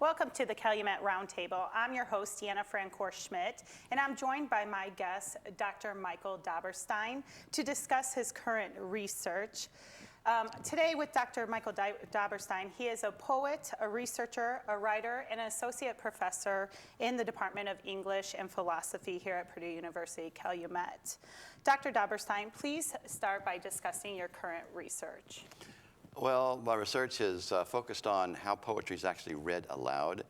Welcome to the Calumet Roundtable. I'm your host, Deanna Francour-Schmidt, and I'm joined by my guest, Dr. Michael Dobberstein, to discuss his current research. Today with Dr. Michael Dobberstein, he is a poet, a researcher, a writer, and an associate professor in the Department of English and Philosophy here at Purdue University Calumet. Dr. Dobberstein, please start by discussing your current research. Well, my research is focused on how poetry is actually read aloud.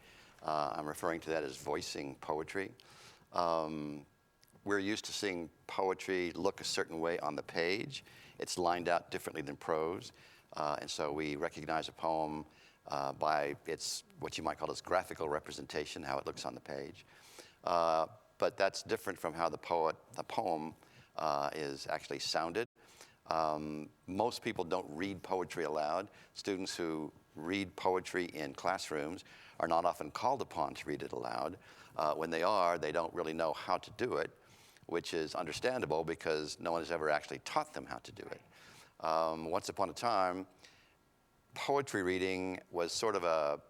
I'm referring to that as voicing poetry. We're used to seeing poetry look a certain way on the page. It's lined out differently than prose, and so we recognize a poem by its, what you might call its graphical representation, how it looks on the page. But that's different from how the poem is actually sounded. Most people don't read poetry aloud. Students who read poetry in classrooms are not often called upon to read it aloud. When they are, they don't really know how to do it, which is understandable because no one has ever actually taught them how to do it. Once upon a time, poetry reading was sort of a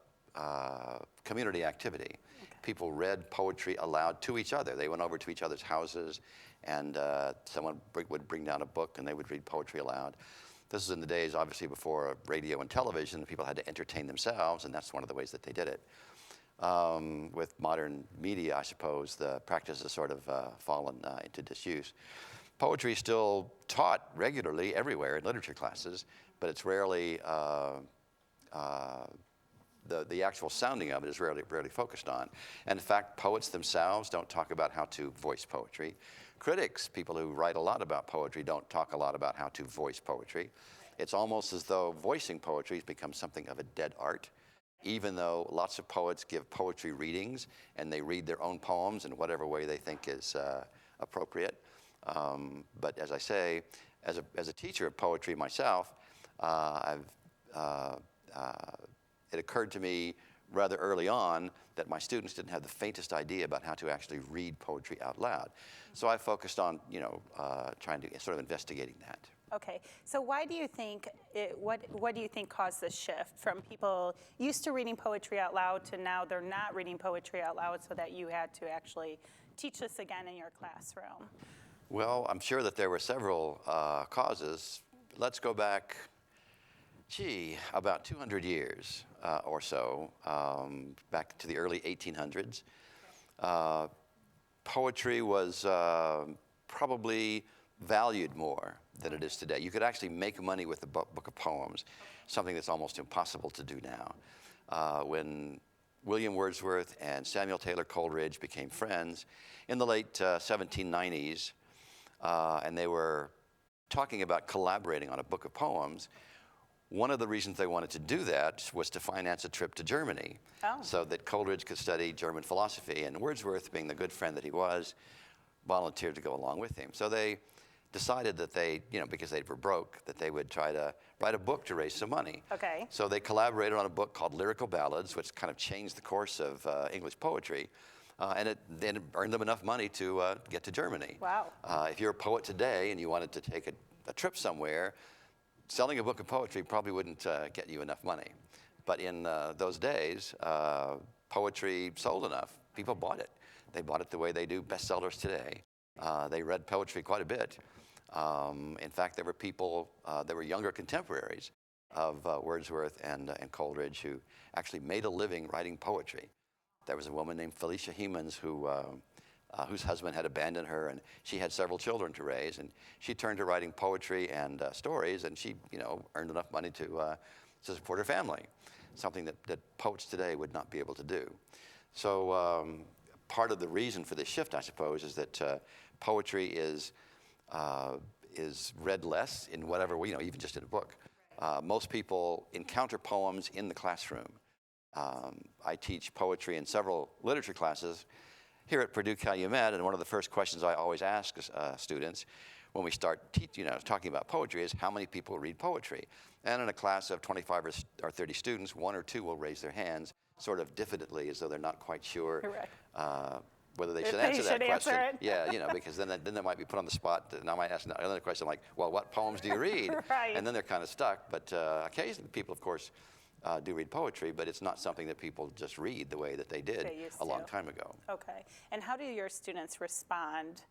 community activity. Okay. People read poetry aloud to each other. They went over to each other's houses, and someone would bring down a book, and they would read poetry aloud. This is in the days, obviously, before radio and television. People had to entertain themselves, and that's one of the ways that they did it. With modern media, I suppose, the practice has sort of fallen into disuse. Poetry is still taught regularly everywhere in literature classes, but it's rarely, the actual sounding of it is rarely focused on. And in fact, poets themselves don't talk about how to voice poetry. Critics, people who write a lot about poetry, don't talk a lot about how to voice poetry. It's almost as though voicing poetry has become something of a dead art. Even though lots of poets give poetry readings and they read their own poems in whatever way they think is appropriate. But as I say, as a teacher of poetry myself, it occurred to me rather early on that my students didn't have the faintest idea about how to actually read poetry out loud. So I focused on, trying to sort of investigating that. Okay, so why do you think, what do you think caused this shift from people used to reading poetry out loud to now they're not reading poetry out loud, so that you had to actually teach this again in your classroom? Well, I'm sure that there were several causes. Let's go back, about 200 years or so, back to the early 1800s. Poetry was probably valued more than it is today. You could actually make money with a book of poems, something that's almost impossible to do now. When William Wordsworth and Samuel Taylor Coleridge became friends in the late 1790s, and they were talking about collaborating on a book of poems, one of the reasons they wanted to do that was to finance a trip to Germany, so that Coleridge could study German philosophy, and Wordsworth, being the good friend that he was, volunteered to go along with him. So they decided that they, because they were broke, that they would try to write a book to raise some money. Okay. So they collaborated on a book called Lyrical Ballads, which kind of changed the course of English poetry. And it then earned them enough money to get to Germany. Wow. If you're a poet today and you wanted to take a trip somewhere, selling a book of poetry probably wouldn't get you enough money. But in those days, poetry sold enough. People bought it. They bought it the way they do bestsellers today. They read poetry quite a bit. In fact, there were people, there were younger contemporaries of Wordsworth and Coleridge who actually made a living writing poetry. There was a woman named Felicia Hemans whose husband had abandoned her, and she had several children to raise, and she turned to writing poetry and stories, and she, earned enough money to support her family, something that poets today would not be able to do. So part of the reason for this shift, I suppose, is that poetry is read less in whatever way, even just in a book. Most people encounter poems in the classroom. I teach poetry in several literature classes here at Purdue Calumet, and one of the first questions I always ask students when we start talking about poetry is, how many people read poetry? And in a class of 25 or 30 students, 1 or 2 will raise their hands sort of diffidently, as though they're not quite sure whether they should answer that question. Yeah, because then they might be put on the spot, and I might ask another question like, well, what poems do you read? Right. And then they're kind of stuck. But occasionally people, of course, do read poetry, but it's not something that people just read the way that they did They used a long to. time ago. Okay. And how do your students respond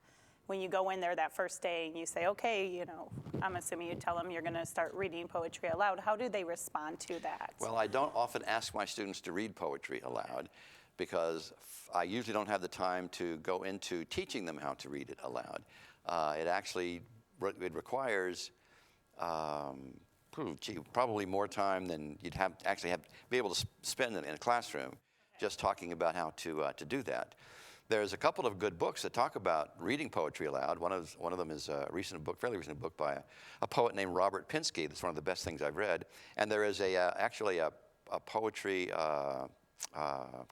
when you go in there that first day and you say, okay, you know, I'm assuming you tell them you're going to start reading poetry aloud. How do they respond to that? Well, I don't often ask my students to read poetry aloud because I usually don't have the time to go into teaching them how to read it aloud. It actually it requires probably more time than you'd be able to spend in a classroom just talking about how to do that. There's a couple of good books that talk about reading poetry aloud. One of them is a fairly recent book by a poet named Robert Pinsky. That's one of the best things I've read. And there is actually a poetry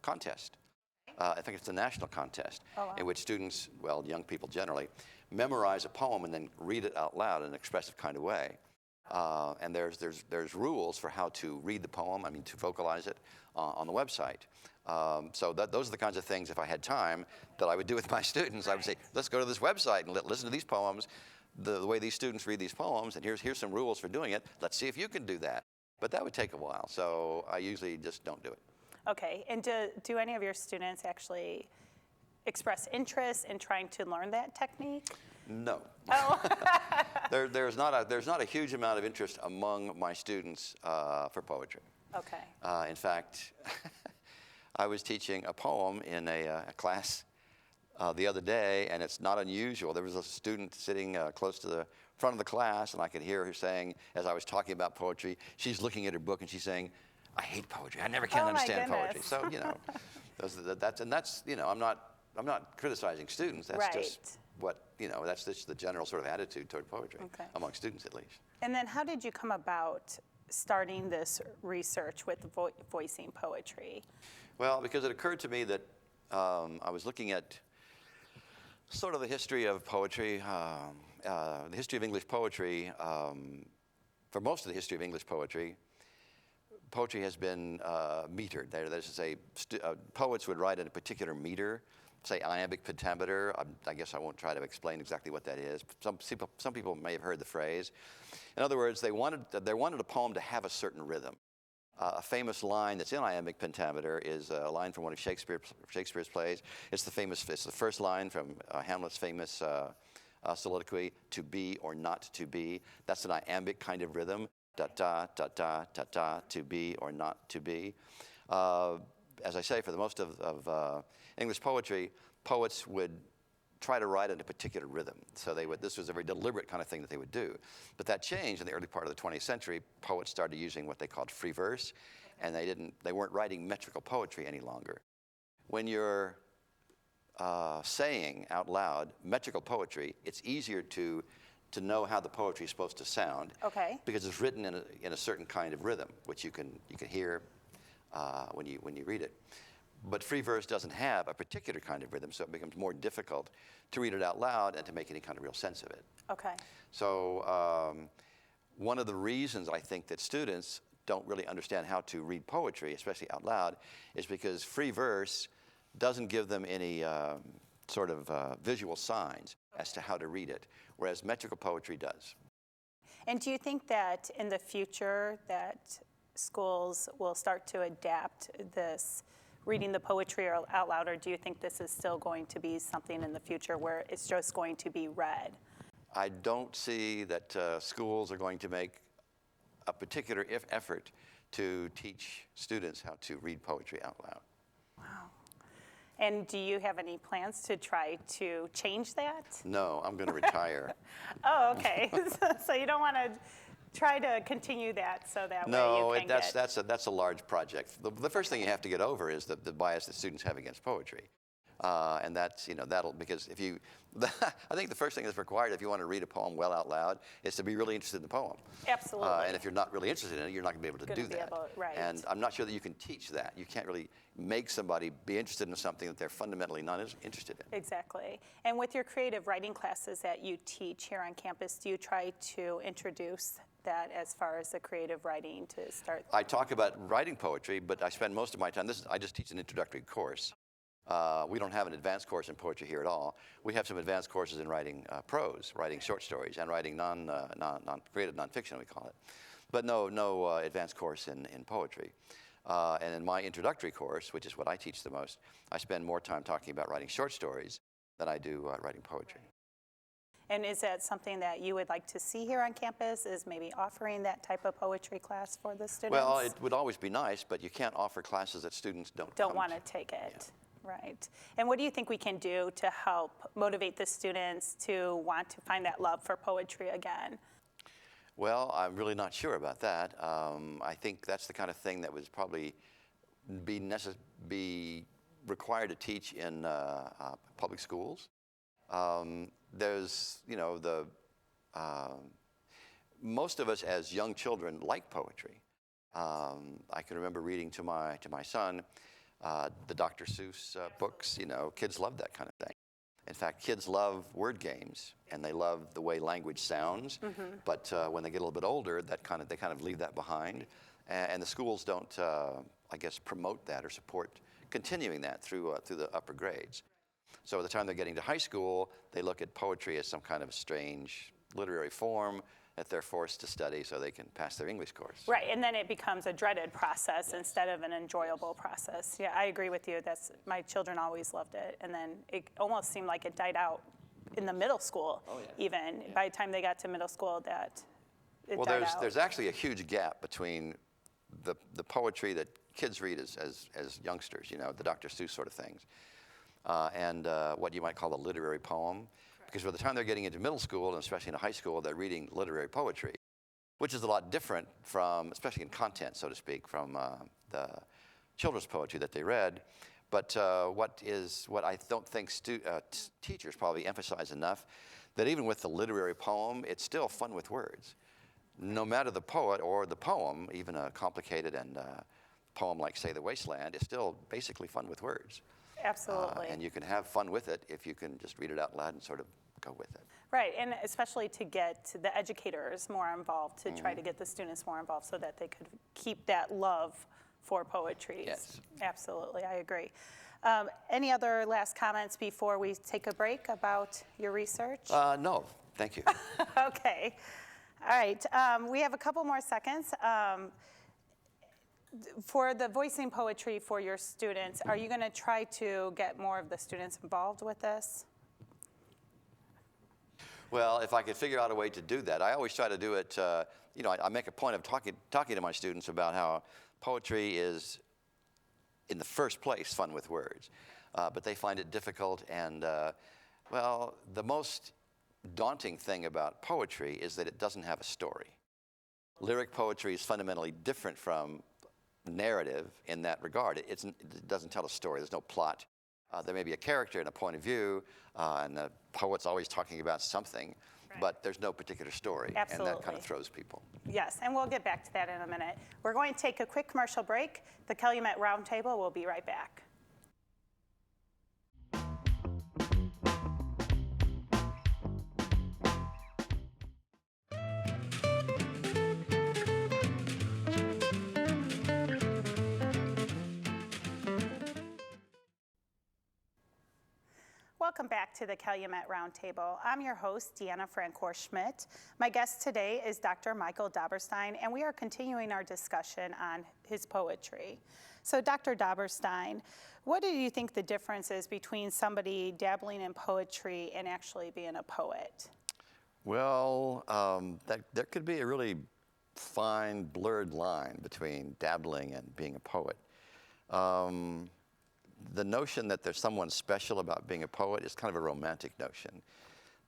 contest. I think it's a national contest in which students, well, young people generally, memorize a poem and then read it out loud in an expressive kind of way. And there's rules for how to read the poem, to vocalize it on the website. So those are the kinds of things, if I had time, that I would do with my students. I would say, let's go to this website and listen to these poems, the way these students read these poems, and here's some rules for doing it. Let's see if you can do that. But that would take a while, so I usually just don't do it. Okay, and do any of your students actually express interest in trying to learn that technique? No. Oh. There's not a huge amount of interest among my students for poetry. Okay. In fact, I was teaching a poem in a class the other day, and it's not unusual. There was a student sitting close to the front of the class, and I could hear her saying, as I was talking about poetry, she's looking at her book and she's saying, "I hate poetry. I never can understand poetry." So that's I'm not criticizing students. That's just that's just the general sort of attitude toward poetry among students, at least. And then, how did you come about starting this research with voicing poetry? Well, because it occurred to me that I was looking at sort of the history of poetry, the history of English poetry. For most of the history of English poetry has been metered. That is to say, poets would write in a particular meter, say iambic pentameter. I guess I won't try to explain exactly what that is. Some people may have heard the phrase. In other words, they wanted a poem to have a certain rhythm. A famous line that's in iambic pentameter is a line from one of Shakespeare's plays. It's the first line from Hamlet's famous soliloquy, "To be or not to be." That's an iambic kind of rhythm. Da da da da da da. To be or not to be. As I say, for the most of English poetry, poets would try to write in a particular rhythm. So this was a very deliberate kind of thing that they would do. But that changed in the early part of the 20th century. Poets started using what they called free verse, and they weren't writing metrical poetry any longer. When you're saying out loud metrical poetry, it's easier to know how the poetry is supposed to sound. Okay. Because it's written in a certain kind of rhythm, which you can hear when you read it. But free verse doesn't have a particular kind of rhythm, so it becomes more difficult to read it out loud and to make any kind of real sense of it. Okay. So one of the reasons I think that students don't really understand how to read poetry, especially out loud, is because free verse doesn't give them any sort of visual signs as to how to read it, whereas metrical poetry does. And do you think that in the future that schools will start to adapt this reading the poetry out loud, or do you think this is still going to be something in the future where it's just going to be read? I don't see that schools are going to make a particular effort to teach students how to read poetry out loud. Wow. And do you have any plans to try to change that? No, I'm going to retire. Oh, okay. So you don't want to try to continue that so that way you can that's a large project. The first thing you have to get over is the bias that students have against poetry. And that's, because if you, I think the first thing that's required if you want to read a poem well out loud is to be really interested in the poem. Absolutely. And if you're not really interested in it, you're not going to be able to do that. Right. And I'm not sure that you can teach that. You can't really make somebody be interested in something that they're fundamentally not interested in. Exactly. And with your creative writing classes that you teach here on campus, do you try to introduce that as far as the creative writing to start? I talk about writing poetry, but I spend most of my time, I just teach an introductory course. We don't have an advanced course in poetry here at all. We have some advanced courses in writing prose, writing short stories, and writing creative nonfiction, we call it. but no advanced course in poetry. And in my introductory course, which is what I teach the most, I spend more time talking about writing short stories than I do writing poetry. And is that something that you would like to see here on campus, is maybe offering that type of poetry class for the students? Well, it would always be nice, but you can't offer classes that students don't want to take it. Yeah. Right. And what do you think we can do to help motivate the students to want to find that love for poetry again? Well, I'm really not sure about that. I think that's the kind of thing that would probably be required to teach in public schools. There's, most of us as young children like poetry. I can remember reading to my son the Dr. Seuss books. Kids love that kind of thing. In fact, kids love word games, and they love the way language sounds. Mm-hmm. But when they get a little bit older, they kind of leave that behind, and the schools don't, I guess, promote that or support continuing that through the upper grades. So by the time they're getting to high school, they look at poetry as some kind of strange literary form that they're forced to study so they can pass their English course. Right, and then it becomes a dreaded process instead of an enjoyable process. Yeah, I agree with you. My children always loved it, and then it almost seemed like it died out in the middle school. Even. Yeah. By the time they got to middle school, that it died out. There's actually a huge gap between the poetry that kids read as youngsters, the Dr. Seuss sort of things, and what you might call a literary poem. Because by the time they're getting into middle school, and especially into high school, they're reading literary poetry, which is a lot different from, especially in content, so to speak, from the children's poetry that they read. But what I don't think teachers probably emphasize enough, that even with the literary poem, it's still fun with words. No matter the poet or the poem, even a complicated and poem like, say, The Wasteland, is still basically fun with words. Absolutely. And you can have fun with it if you can just read it out loud and sort of go with it. Right, and especially to get the educators more involved, to try to get the students more involved so that they could keep that love for poetry. Yes. Absolutely, I agree. Any other last comments before we take a break about your research? No, thank you. Okay. All right, we have a couple more seconds. For the voicing poetry for your students, are you going to try to get more of the students involved with this? Well, if I could figure out a way to do that. I always try to do it, I make a point of talking to my students about how poetry is, in the first place, fun with words. But they find it difficult, and, the most daunting thing about poetry is that it doesn't have a story. Lyric poetry is fundamentally different from narrative in that regard. It doesn't tell a story. There's no plot. There may be a character and a point of view, and the poet's always talking about something, but there's no particular story. Absolutely. And that kind of throws people. Yes, and we'll get back to that in a minute. We're going to take a quick commercial break. The Calumet Roundtable will be right back. Welcome back to the Calumet Roundtable. I'm your host, Deanna Francour-Schmidt. My guest today is Dr. Michael Dobberstein, and we are continuing our discussion on his poetry. So, Dr. Dobberstein, what do you think the difference is between somebody dabbling in poetry and actually being a poet? Well, there could be a really fine, blurred line between dabbling and being a poet. The notion that there's someone special about being a poet is kind of a romantic notion.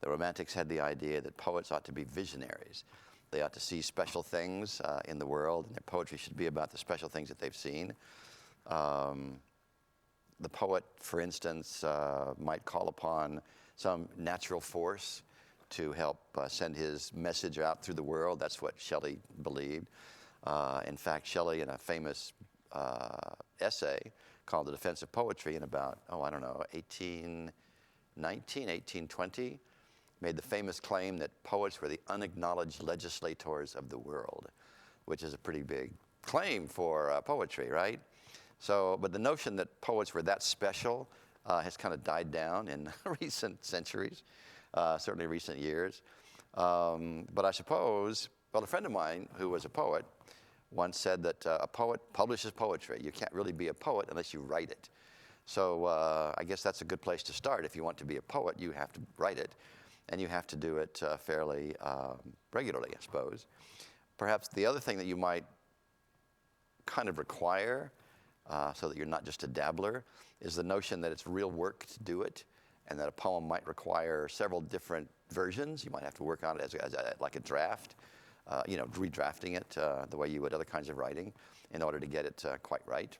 The Romantics had the idea that poets ought to be visionaries. They ought to see special things in the world, and their poetry should be about the special things that they've seen. The poet, for instance, might call upon some natural force to help send his message out through the world. That's what Shelley believed. In fact, Shelley, in a famous essay called The Defense of Poetry in about, 1819, 1820, made the famous claim that poets were the unacknowledged legislators of the world, which is a pretty big claim for poetry, right? So, but the notion that poets were that special has kind of died down in recent centuries, certainly recent years. But I suppose, Well, a friend of mine who was a poet once said that a poet publishes poetry. You can't really be a poet unless you write it. So I guess that's a good place to start. If you want to be a poet, you have to write it, and you have to do it fairly regularly, I suppose. Perhaps the other thing that you might kind of require, so that you're not just a dabbler, is the notion that it's real work to do it, and that a poem might require several different versions. You might have to work on it as like a draft, redrafting it the way you would other kinds of writing in order to get it quite right.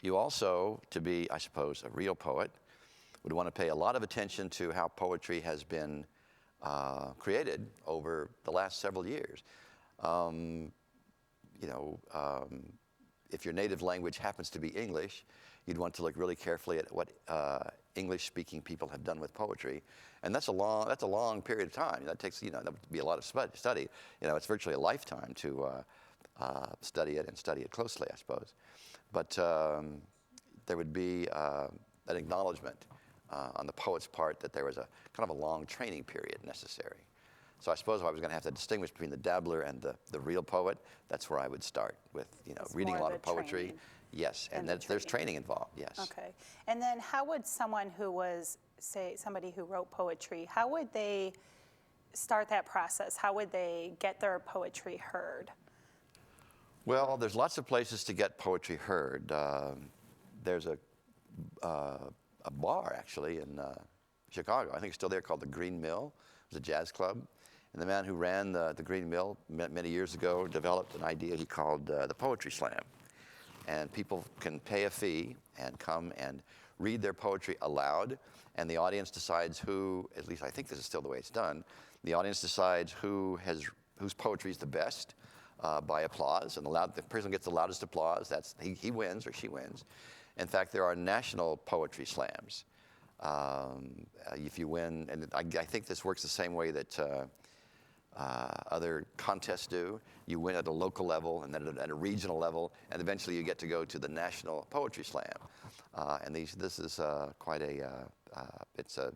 You also, to be, I suppose, a real poet, would want to pay a lot of attention to how poetry has been created over the last several years. If your native language happens to be English, you'd want to look really carefully at what English-speaking people have done with poetry, and that's a long period of time. That takes, that would be a lot of study. It's virtually a lifetime to study it and study it closely, I suppose. But there would be an acknowledgement on the poet's part that there was a kind of a long training period necessary. So I suppose if I was going to have to distinguish between the dabbler and the real poet, that's where I would start with, reading a lot of poetry. Training. Yes, and there's training involved, yes. Okay. And then how would someone who was, say, somebody who wrote poetry, how would they start that process? How would they get their poetry heard? Well, there's lots of places to get poetry heard. There's a bar, actually, in Chicago. I think it's still there, called the Green Mill. It was a jazz club. And the man who ran the Green Mill many years ago developed an idea he called the Poetry Slam. And people can pay a fee and come and read their poetry aloud, and the audience decides who, at least I think this is still the way it's done, the audience decides whose poetry is the best by applause, and the person who gets the loudest applause, he wins or she wins. In fact, there are national poetry slams. If you win, and I think this works the same way that other contests do. You win at a local level, and then at a regional level, and eventually you get to go to the National Poetry Slam. And this is quite it's a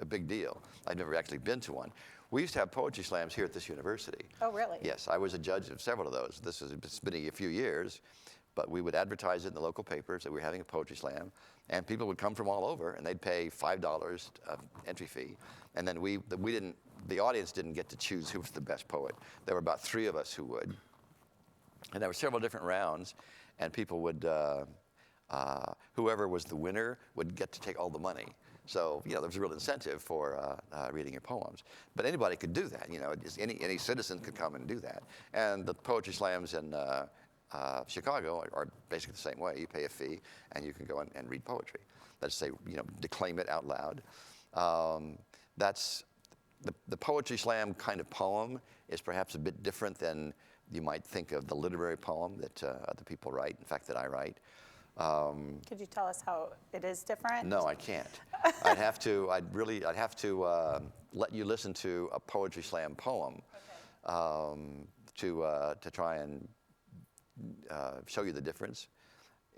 big deal. I've never actually been to one. We used to have poetry slams here at this university. Oh, really? Yes, I was a judge of several of those. It's been a few years, but we would advertise it in the local papers that we were having a poetry slam, and people would come from all over, and they'd pay $5 entry fee, and then the audience didn't get to choose who was the best poet. There were about 3 of us who would, and there were several different rounds, and people would, whoever was the winner would get to take all the money. So, there was a real incentive for reading your poems. But anybody could do that, any citizen could come and do that. And the poetry slams in Chicago are basically the same way. You pay a fee, and you can go and read poetry. Let's say, declaim it out loud. That's the poetry slam kind of poem is perhaps a bit different than you might think of the literary poem that other people write, in fact, that I write. Could you tell us how it is different? No, I can't. I'd have to let you listen to a poetry slam poem, to try and show you the difference.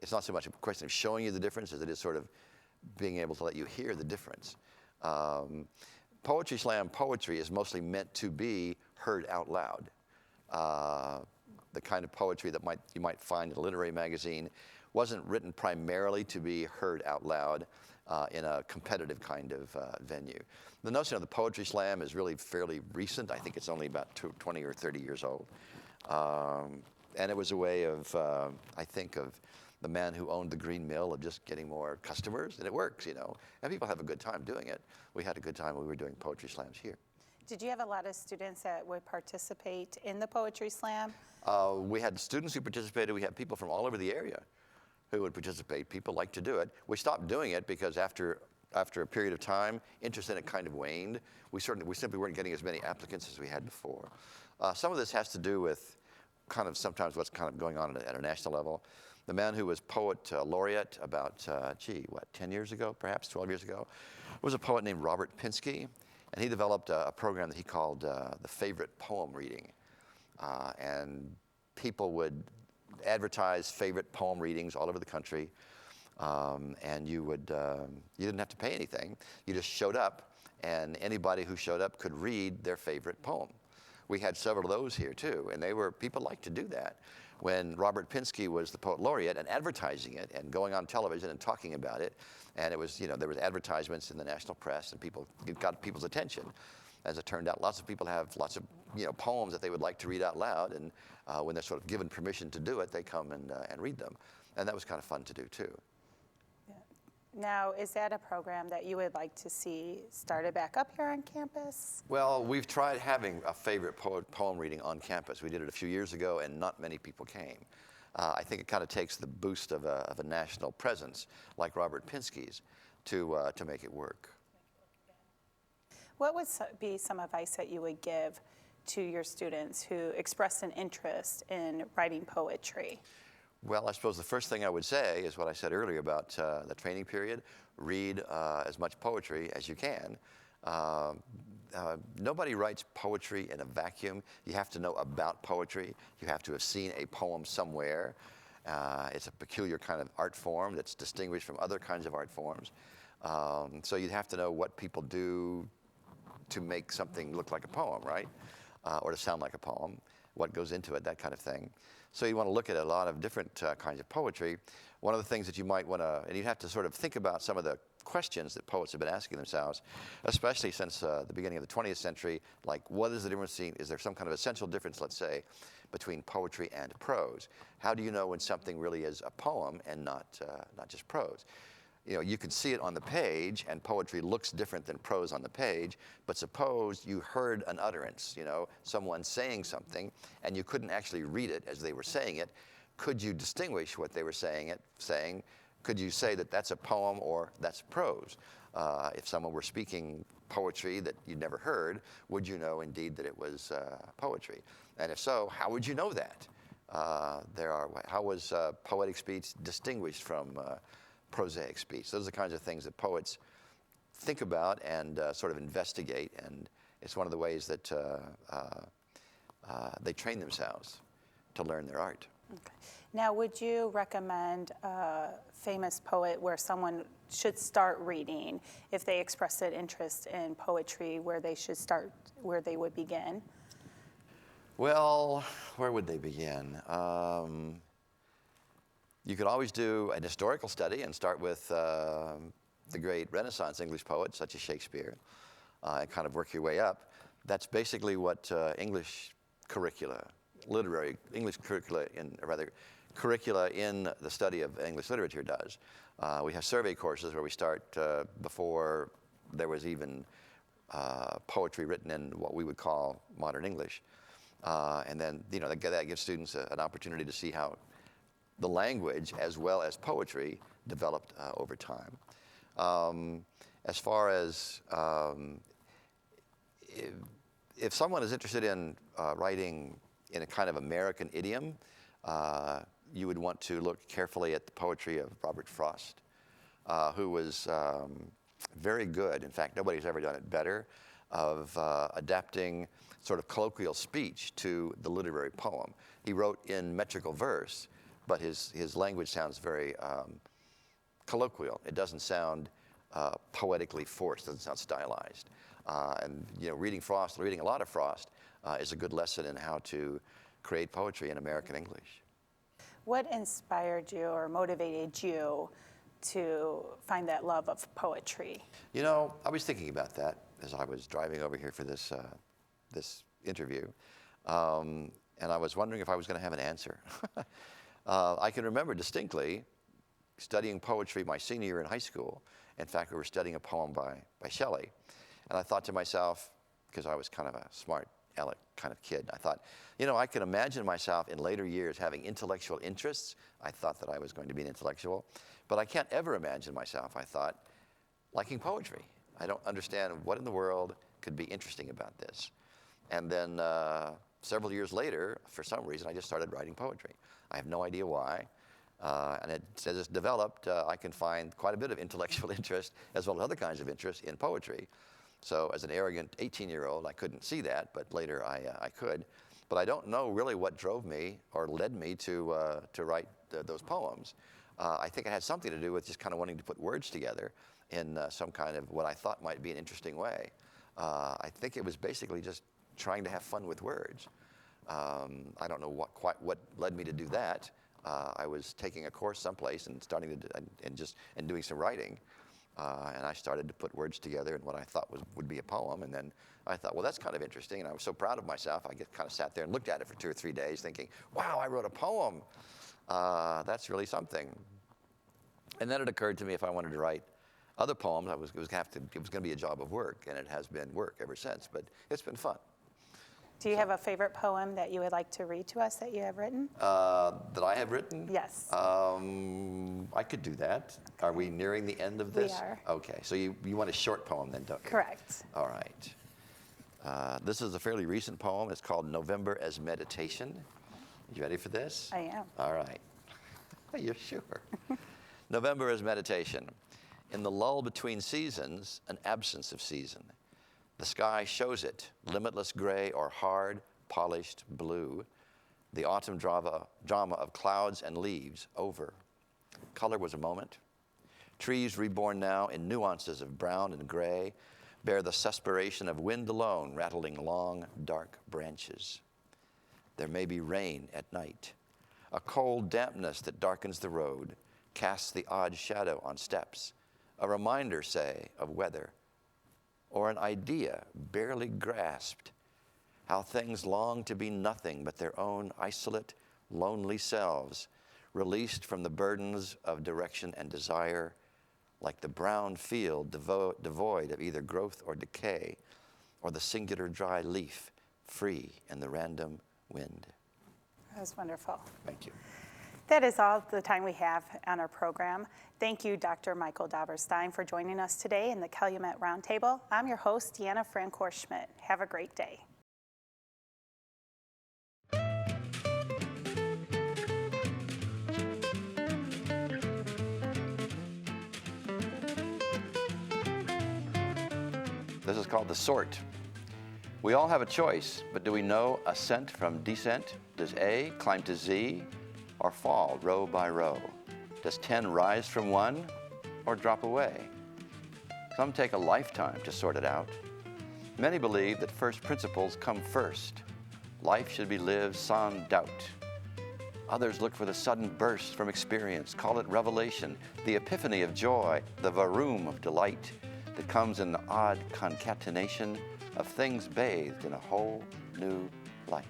It's not so much a question of showing you the difference as it is sort of being able to let you hear the difference. Poetry slam poetry is mostly meant to be heard out loud. The kind of poetry that you might find in a literary magazine wasn't written primarily to be heard out loud in a competitive kind of venue. The notion of the poetry slam is really fairly recent. I think it's only about 20 or 30 years old. And it was a way of, I think, of the man who owned the Green Mill of just getting more customers, and it works, and people have a good time doing it. We had a good time when we were doing poetry slams here. Did you have a lot of students that would participate in the poetry slam? We had students who participated. We had people from all over the area who would participate. People liked to do it. We stopped doing it because after a period of time, interest in it kind of waned. We simply weren't getting as many applicants as we had before. Some of this has to do with kind of sometimes what's kind of going on at a national level. The man who was poet laureate about, 10 years ago, perhaps 12 years ago, was a poet named Robert Pinsky, and he developed a program that he called the Favorite Poem Reading. And people would advertise favorite poem readings all over the country, and you didn't have to pay anything. You just showed up, and anybody who showed up could read their favorite poem, we had several of those here too, and people like to do that. When Robert Pinsky was the poet laureate and advertising it and going on television and talking about it, and it was, there was advertisements in the national press, and it got people's attention. As it turned out, lots of people have lots of poems that they would like to read out loud, and when they're sort of given permission to do it, they come and read them, and that was kind of fun to do too. Now, is that a program that you would like to see started back up here on campus? Well, we've tried having a favorite poem reading on campus. We did it a few years ago, and not many people came. I think it kind of takes the boost of a national presence like Robert Pinsky's to make it work. What would be some advice that you would give to your students who express an interest in writing poetry? Well, I suppose the first thing I would say is what I said earlier about the training period. Read as much poetry as you can. Nobody writes poetry in a vacuum. You have to know about poetry. You have to have seen a poem somewhere. It's a peculiar kind of art form that's distinguished from other kinds of art forms. So you'd have to know what people do to make something look like a poem, right? Or to sound like a poem, what goes into it, that kind of thing. So you want to look at a lot of different kinds of poetry. One of the things that you might want to, and you have to sort of think about some of the questions that poets have been asking themselves, especially since the beginning of the 20th century, like what is the difference, is there some kind of essential difference, let's say, between poetry and prose? How do you know when something really is a poem and not just prose? You can see it on the page, and poetry looks different than prose on the page, but suppose you heard an utterance, someone saying something, and you couldn't actually read it as they were saying it. Could you distinguish what they were saying? Could you say that that's a poem or that's prose? If someone were speaking poetry that you'd never heard, would you know indeed that it was poetry? And if so, how would you know that? How was poetic speech distinguished from prosaic speech? Those are the kinds of things that poets think about and sort of investigate, and it's one of the ways that they train themselves to learn their art. Okay. Now, would you recommend a famous poet where someone should start reading if they express an interest in poetry, where they should start, where they would begin? Well, where would they begin? You could always do an historical study and start with the great Renaissance English poets such as Shakespeare and kind of work your way up. That's basically what English curricula, curricula in the study of English literature does. We have survey courses where we start before there was even poetry written in what we would call modern English. And then, that gives students an opportunity to see how the language as well as poetry developed over time. As far as if someone is interested in writing in a kind of American idiom, you would want to look carefully at the poetry of Robert Frost, who was very good. In fact, nobody's ever done it better, of adapting sort of colloquial speech to the literary poem. He wrote in metrical verse, but his language sounds very colloquial. It doesn't sound poetically forced, doesn't sound stylized. And reading a lot of Frost is a good lesson in how to create poetry in American English. What inspired you or motivated you to find that love of poetry? I was thinking about that as I was driving over here for this interview, and I was wondering if I was going to have an answer. I can remember distinctly studying poetry my senior year in high school. In fact, we were studying a poem by Shelley. And I thought to myself, because I was kind of a smart aleck kind of kid, I thought, I can imagine myself in later years having intellectual interests. I thought that I was going to be an intellectual. But I can't ever imagine myself, I thought, liking poetry. I don't understand what in the world could be interesting about this. And then several years later, for some reason, I just started writing poetry. I have no idea why. And as it's developed, I can find quite a bit of intellectual interest as well as other kinds of interest in poetry. So as an arrogant 18-year-old, I couldn't see that, but later I could. But I don't know really what drove me or led me to write those poems. I think it had something to do with just kind of wanting to put words together in some kind of what I thought might be an interesting way. I think it was basically just trying to have fun with words. I don't know what led me to do that. I was taking a course someplace and starting to doing some writing, and I started to put words together in what I thought would be a poem. And then I thought, well, that's kind of interesting, and I was so proud of myself. I kind of sat there and looked at it for 2 or 3 days, thinking, wow, I wrote a poem. That's really something. And then it occurred to me, if I wanted to write other poems, it was going to be a job of work, and it has been work ever since. But it's been fun. Do you have a favorite poem that you would like to read to us that you have written? That I have written? Yes. I could do that. Okay. Are we nearing the end of this? We are. Okay, so you want a short poem then, don't you? Correct. All right. This is a fairly recent poem. It's called November as Meditation. You ready for this? I am. All right. Are you sure? November as Meditation. In the lull between seasons, an absence of season. The sky shows it, limitless gray or hard, polished blue. The autumn drama of clouds and leaves over. Color was a moment. Trees reborn now in nuances of brown and gray bear the suspiration of wind alone rattling long, dark branches. There may be rain at night. A cold dampness that darkens the road casts the odd shadow on steps, a reminder, say, of weather, or an idea barely grasped, how things long to be nothing but their own isolate, lonely selves, released from the burdens of direction and desire, like the brown field devoid of either growth or decay, or the singular dry leaf free in the random wind. That was wonderful. Thank you. That is all the time we have on our program. Thank you, Dr. Michael Dobberstein, for joining us today in the Calumet Roundtable. I'm your host, Deanna Francour-Schmidt. Have a great day. This is called the sort. We all have a choice, but do we know ascent from descent? Does A climb to Z or fall row by row? Does 10 rise from 1 or drop away? Some take a lifetime to sort it out. Many believe that first principles come first. Life should be lived sans doubt. Others look for the sudden burst from experience, call it revelation, the epiphany of joy, the varum of delight that comes in the odd concatenation of things bathed in a whole new light.